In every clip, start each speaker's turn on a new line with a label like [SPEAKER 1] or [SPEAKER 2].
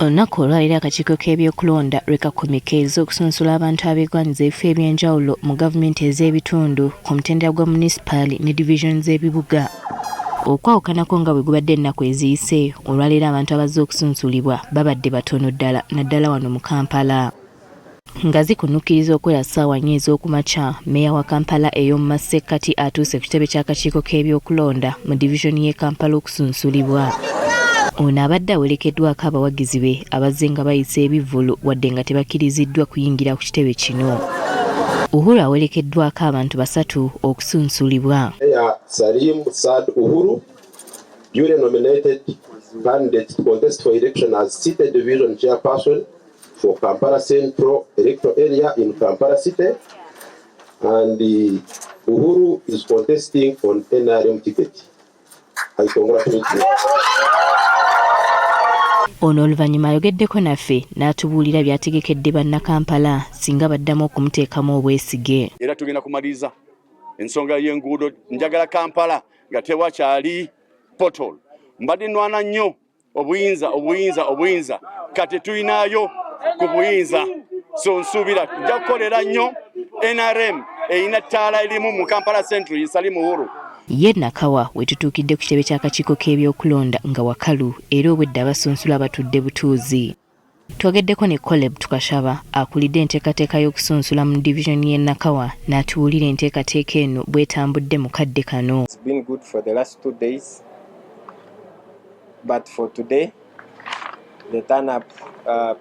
[SPEAKER 1] Olunaku olwaliro akakiiko k'ebyokulonda lwekakomekeza okusunsula abantu abeegwanyiza ebifo eby'enjawulo mu gavumenti ez'ebitundu ku mutendera gwa munisipaali ne division z'ebibuga. Okwawukanako nga bwe gubadde ennaku eziyise, olwaleero abantu abazze okusunsulibwa babadde batono ddala naddala wano mu Kampala. Nga zikunukkiriza okwera ssaawa 4 ez'okumakya, Mmeeya wa Kampala ey'omu Masekkati atuuse ku kitebe ky'akakiiko k'ebyokulonda mu divisioni y'e Kampala okusunsulibwa. Ono abadde awerekeddwako abawagizi be abazze nga bayisa ebivvulu wadde nga tebakkiriziddwa kuyingira ku kitebe kino. Uhuru awerekeddwako abantu 3 okusunsulibwa.
[SPEAKER 2] Salim Saad Uhuru, duly nominated candidate to contest for election as City Division Chairperson for Kampala Central Electoral Area in Kampala City, and Uhuru is contesting on NRM ticket. I congratulate you.
[SPEAKER 1] Ono oluvannyuma ayogeddeko naffe n'atubuulira by'ategekedde bannakampala singa baddamu okumuteekamu obwesige.
[SPEAKER 3] Era tugenda kumaliriza ensonga y'enguudo. Njagala Kampala nga tewakyali portal. Mbadde nnwana nnyo obuyinza kati tulinayo ku buyinza, so nsuubira nja kukolera nnyo. NRM eyina ttaala erimu mu Kampala Central ye Salim Uhuru.
[SPEAKER 1] Ye Nakawa we tutuukidde ku kitebe ky'akakiiko k'ebyokulonda nga wakalu era obwedda abasunsula batudde butuuzi. Twogeddeko ne Caleb Tukashaba akulidde enteekateeka y'okusunsula mu divisioni y'e Nakawa n'atuwulira enteekateeka eno bw'etambudde mu kadde kano.
[SPEAKER 4] It's been good for the last 2 days, but for today the turn up,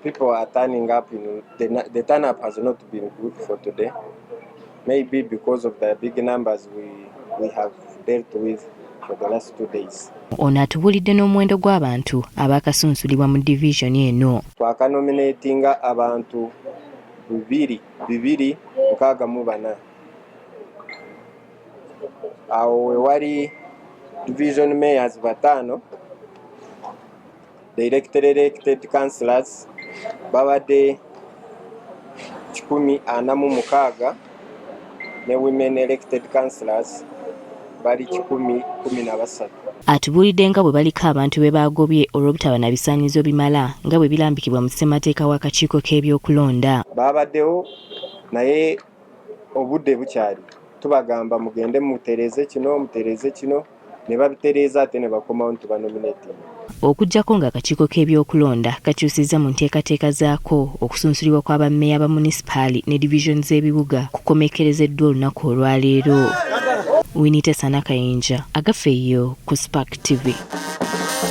[SPEAKER 4] people are turning up. The turn up has not been good for today, maybe because of the big numbers we have dealt with for the last 2 days.
[SPEAKER 1] Ono atubuulidde n'omuwendo gw'abantu abaakasunsulibwa mu divisioni eno.
[SPEAKER 4] Twakanominatinga abantu 264. Awo we wali division mayors 5, the elected councillors babadde 146, ne women elected councillors bali 113.
[SPEAKER 1] Atubuulidde nga bwe baliko abantu be baagobye olw'obutaba na bisaanyizo bimala nga bwe birambikibwa mu ssemateeka w'akakiiko k'ebyokulonda.
[SPEAKER 4] Babaddewo naye obudde bukyali, tubagamba mugende mutereeze kino ne babitereeza ate ne bakomawo ntubanominating.
[SPEAKER 1] Okuggyako ng'akakiiko k'ebyokulonda kakyusizza mu nteekateeka zaako okusunsulibwa kw'abammeeya ba munisipaali ne division z'ebibuga kukomekerezeddwa olunaku olwaleero. Winnie Tesana Kayinja, Agafeeyo ku Spark TV.